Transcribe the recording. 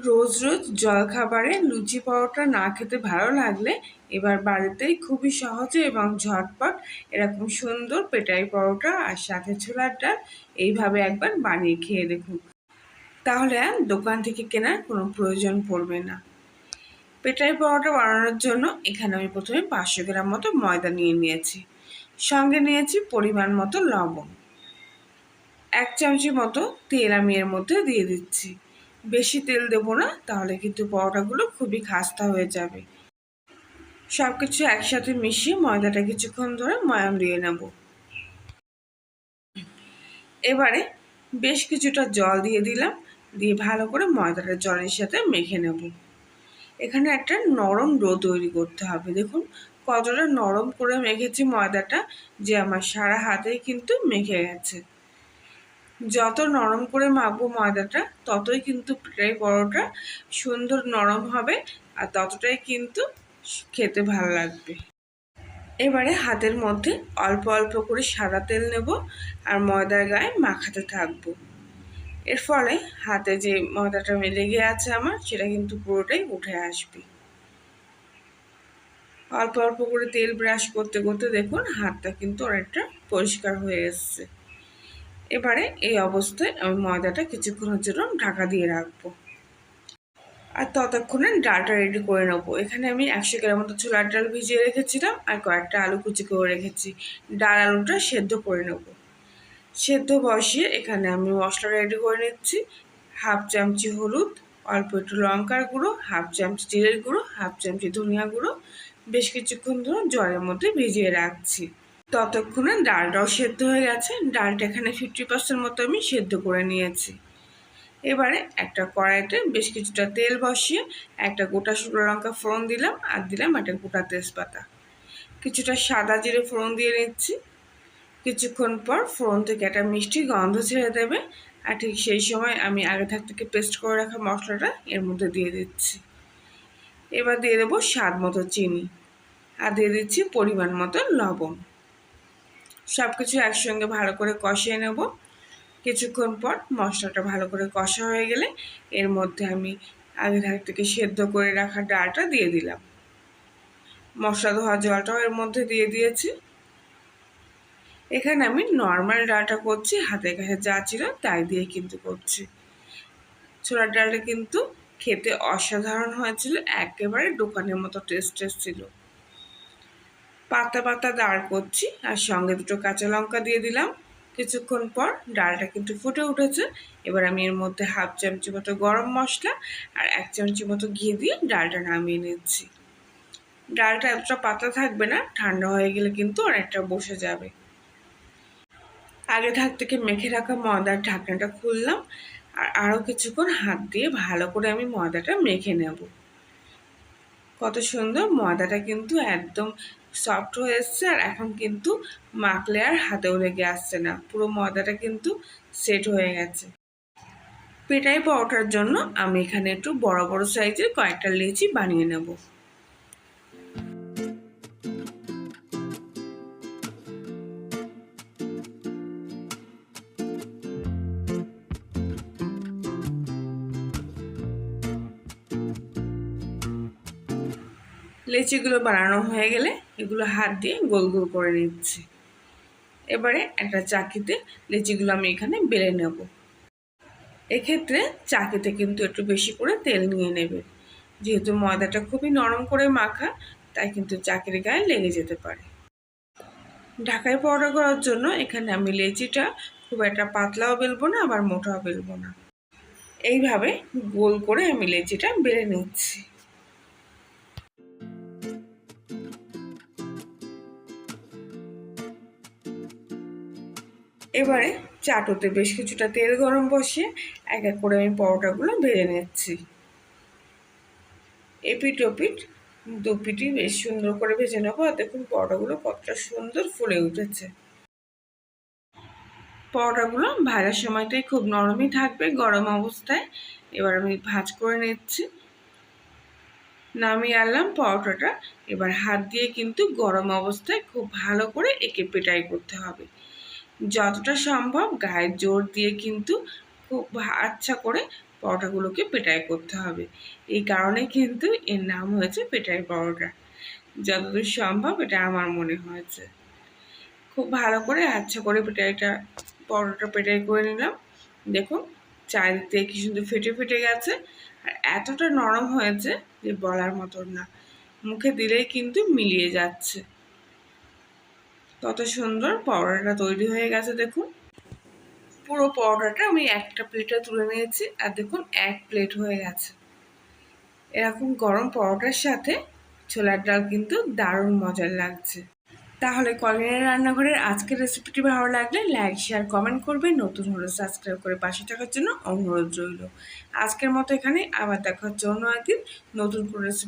রোজ রোজ জলখাবারে লুচি পরোটা না খেতে ভালো লাগলে এবার বাড়িতেই খুবই সহজে এবং ঝটপট এরকম সুন্দর পেটাই পরোটা আর সাথে ছোলার ডাল এইভাবে একবার বানিয়ে খেয়ে দেখুন। তাহলে আর দোকান থেকে কেনার কোনো প্রয়োজন পড়বে না। পেটাই পরোটা বানানোর জন্য এখানে আমি প্রথমে 500 গ্রাম মতো ময়দা নিয়ে নিয়েছি, সঙ্গে নিয়েছি পরিমাণ মতো লবণ, 1 চামচি মতো তেল আমি এর মধ্যে দিয়ে দিচ্ছি। বেশি তেল দেবো না, তাহলে কিন্তু পরোটাগুলো খুবই খাস্তা হয়ে যাবে। সব কিছু একসাথে মিশিয়ে ময়দাটা কিছুক্ষণ ধরে ময়ান দিয়ে নেব। এবারে বেশ কিছুটা জল দিয়ে দিলাম, দিয়ে ভালো করে ময়দাটা জলের সাথে মেখে নেব। এখানে একটা নরম ডো তৈরি করতে হবে। দেখুন কতটা নরম করে মেখেছি ময়দাটা, যে আমার সারা হাতেই কিন্তু মেখে গেছে। যত নরম করে মাখবো ময়দাটা, ততই কিন্তু পেটাই পরোটা সুন্দর নরম হবে আর ততটাই কিন্তু খেতে ভালো লাগবে। এবারে হাতের মধ্যে অল্প অল্প করে সাদা তেল নেব আর ময়দার গায়ে মাখাতে থাকবো। এর ফলে হাতে যে ময়দাটা লেগে আছে আমার, সেটা কিন্তু পুরোটাই উঠে আসবে। অল্প অল্প করে তেল ব্রাশ করতে করতে দেখুন হাতটা কিন্তু অনেকটা পরিষ্কার হয়ে এসছে। এবারে এই অবস্থায় আমি ময়দাটা কিছুক্ষণের জন্য ঢাকা দিয়ে রাখবো আর ততক্ষণে ডালটা রেডি করে নেবো। এখানে আমি 100 গ্রাম মতো ছোলার ডাল ভিজিয়ে রেখেছিলাম আর কয়েকটা আলু কুচি করে রেখেছি। ডাল আলুটা সেদ্ধ করে নেবো। সেদ্ধ বসিয়ে এখানে আমি মশলা রেডি করে নিচ্ছি। 1/2 চামচি হলুদ, অল্প একটু লঙ্কার গুঁড়ো, 1/2 চামচি জিরের গুঁড়ো, 1/2 চামচি ধনিয়া গুঁড়ো বেশ কিছুক্ষণ ধরে জলের মধ্যে ভিজিয়ে রাখছি। ততক্ষণে ডালটাও সেদ্ধ হয়ে গেছে। ডালটা এখানে 50% মতো আমি সেদ্ধ করে নিয়েছি। এবারে একটা কড়াইতে বেশ কিছুটা তেল বসিয়ে একটা গোটা শুকনো লঙ্কা ফোড়ন দিলাম আর দিলাম একটা গোটা তেজপাতা, কিছুটা সাদা জিরে ফোড়ন দিয়ে নিচ্ছি। কিছুক্ষণ পর ফোড়ন থেকে একটা মিষ্টি গন্ধ ছেড়ে দেবে আর ঠিক সেই সময় আমি আগে থেকে পেস্ট করে রাখা মশলাটা এর মধ্যে দিয়ে দিচ্ছি। এবার দিয়ে দেবো স্বাদ মতো চিনি আর দিয়ে দিচ্ছি পরিমাণ মতো লবণ। সব কিছু একসঙ্গে ভালো করে কষিয়ে নেব। কিছুক্ষণ পর মশলাটা ভালো করে কষা হয়ে গেলে এর মধ্যে আমি আগে থেকে সেদ্ধ করে রাখা ডালটা দিয়ে দিলাম। মশলা ধোয়া জলটাও এর মধ্যে দিয়ে দিয়েছি। এখানে আমি নর্মাল ডালটা করছি, হাতের কাছে যা ছিল তাই দিয়ে কিন্তু করছি। ছোলার ডালটা কিন্তু খেতে অসাধারণ হয়েছিল, একেবারে দোকানের মতো টেস্ট ছিল। পাতা পাতা ডাল করছি আর সঙ্গে দুটো কাঁচা লঙ্কা দিয়ে দিলাম। কিছুক্ষণ পর ডালটা কিন্তু ফুটে উঠেছে। এবার আমি এর মধ্যে 1/2 চামচি মতো গরম মশলা আর 1 চামচি মতো ঘি দিয়ে ডালটা নামিয়ে নিচ্ছি। ডালটা এতটা পাতলা থাকবে না, ঠান্ডা হয়ে গেলে কিন্তু অনেকটা বসে যাবে। আগে থেকে মেখে রাখা ময়দার ঢাকনাটা খুললাম আর আরও কিছুক্ষণ হাত দিয়ে ভালো করে আমি ময়দাটা মেখে নেব। কত সুন্দর ময়দাটা কিন্তু একদম সফট হয়ে এসছে আর এখন কিন্তু মাখলে আর হাতেও লেগে আসছে না, পুরো ময়দাটা কিন্তু সেট হয়ে গেছে। পেটাই পরোটার জন্য আমি এখানে একটু বড় বড় সাইজের কয়েকটা লেচি বানিয়ে নেব। লেচিগুলো বানানো হয়ে গেলে এগুলো হাত দিয়ে গোল গোল করে নিচ্ছি। এবারে একটা চাকিতে লেচিগুলো আমি এখানে বেলে নেব। এক্ষেত্রে চাকিতে কিন্তু একটু বেশি করে তেল নিয়ে নেবে, যেহেতু ময়দাটা খুবই নরম করে মাখা, তাই কিন্তু চাকির গায়ে লেগে যেতে পারে। ঢাকায় পরোটা করার জন্য এখানে আমি লেচিটা খুব একটা পাতলাও বেলবো না, আবার মোটাও বেলবো না। এইভাবে গোল করে আমি লেচিটা বেলে নিচ্ছি। এবারে চাটুতে বেশ কিছুটা তেল গরম বসিয়ে এক এক করে আমি পরোটাগুলো ভেজে নিচ্ছি। এপিট ওপিট দুপিটি বেশ সুন্দর করে ভেজে নেবো। আর দেখুন পরোটাগুলো কতটা সুন্দর ফুলে উঠেছে। পরোটাগুলো ভাজার সময়টাই খুব নরমই থাকবে গরম অবস্থায়। এবার আমি ভাজ করে নিচ্ছি, নামিয়ে আনলাম পরোটাটা। এবার হাত দিয়ে কিন্তু গরম অবস্থায় খুব ভালো করে একে পেটাই করতে হবে। যতটা সম্ভব গায়ে জোর দিয়ে কিন্তু খুব আচ্ছা করে পরোটাগুলোকে পেটাই করতে হবে। এই কারণে কিন্তু এর নাম হয়েছে পেটাই পরোটা। যতদূর সম্ভব এটা আমার মনে হয়েছে। খুব ভালো করে আচ্ছা করে পরোটা পেটাই করে নিলাম। দেখুন চারিদিক থেকে কি সুন্দর ফেটে ফেটে গেছে, আর এতটা নরম হয়েছে যে বলার মতন না, মুখে দিলেই কিন্তু মিলিয়ে যাচ্ছে। কত সুন্দর পরোটাটা তৈরি হয়ে গেছে। দেখুন পুরো পরোটাটা আমি একটা প্লেটে তুলে নিয়েছি, আর দেখুন এক প্লেট হয়ে গেছে। এরকম গরম পরোটার সাথে ছোলার ডাল কিন্তু দারুণ মজার লাগছে। তাহলে কলিনের রান্নাঘরের আজকের রেসিপিটি ভালো লাগলে লাইক শেয়ার কমেন্ট করবে, নতুন হলে সাবস্ক্রাইব করে পাশে থাকার জন্য অনুরোধ রইল। আজকের মতো এখানে, আবার দেখা হচ্ছে অন্য একদিন নতুন করে রেসিপি।